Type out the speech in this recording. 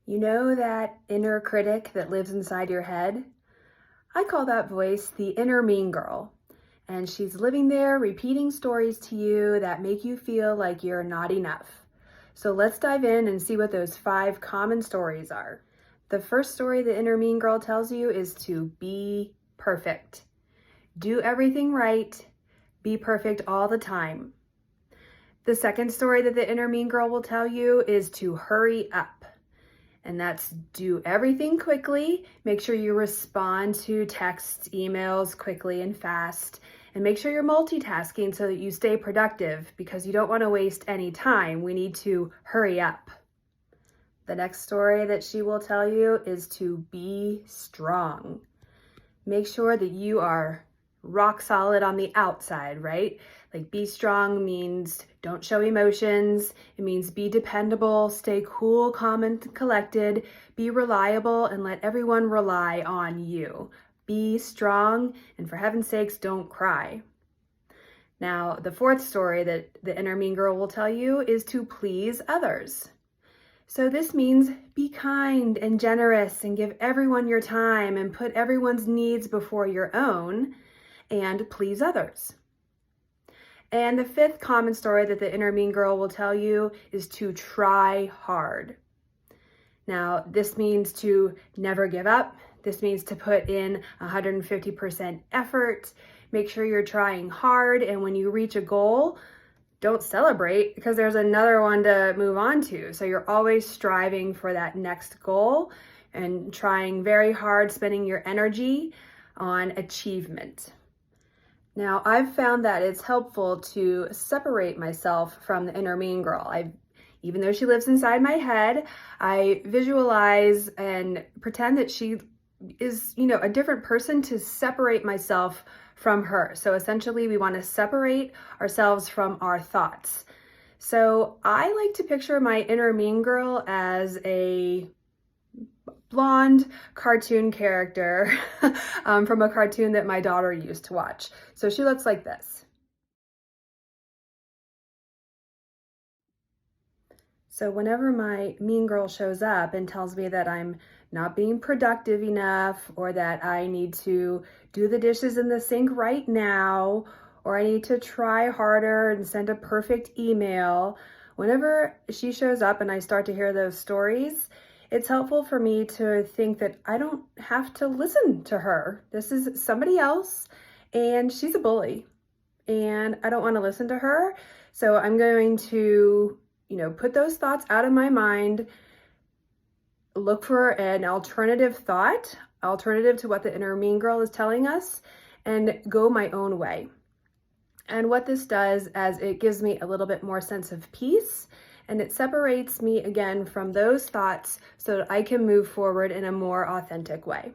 You know that inner critic that lives inside your head? I call that voice the inner mean girl. And she's living there repeating stories to you that make you feel like you're not enough. So let's dive in and see what those 5 common stories are. The first story the inner mean girl tells you is to be perfect. Do everything right. Be perfect all the time. The second story that the inner mean girl will tell you is to hurry up. And that's do everything quickly. Make sure you respond to texts, emails quickly and fast. And make sure you're multitasking so that you stay productive because you don't want to waste any time. We need to hurry up. The next story that she will tell you is to be strong. Make sure that you are rock solid on the outside, right? Like be strong means don't show emotions. It means be dependable, stay cool, calm, and collected, be reliable, and let everyone rely on you. Be strong, and for heaven's sakes, don't cry. Now, the fourth story that the inner mean girl will tell you is to please others. So this means be kind and generous and give everyone your time and put everyone's needs before your own and please others. And the fifth common story that the inner mean girl will tell you is to try hard. Now, this means to never give up. This means to put in 150% effort. Make sure you're trying hard, and when you reach a goal, don't celebrate because there's another one to move on to. So you're always striving for that next goal and trying very hard, spending your energy on achievement. Now, I've found that it's helpful to separate myself from the inner mean girl. Even though she lives inside my head, I visualize and pretend that she is, a different person to separate myself from her. So essentially, we want to separate ourselves from our thoughts. So I like to picture my inner mean girl as a blonde cartoon character from a cartoon that my daughter used to watch. So she looks like this. So whenever my mean girl shows up and tells me that I'm not being productive enough, or that I need to do the dishes in the sink right now, or I need to try harder and send a perfect email, whenever she shows up and I start to hear those stories, it's helpful for me to think that I don't have to listen to her. This is somebody else, and she's a bully, and I don't want to listen to her. So I'm going to, put those thoughts out of my mind, look for an alternative thought, alternative to what the inner mean girl is telling us, and go my own way. And what this does is it gives me a little bit more sense of peace, and it separates me again from those thoughts so that I can move forward in a more authentic way.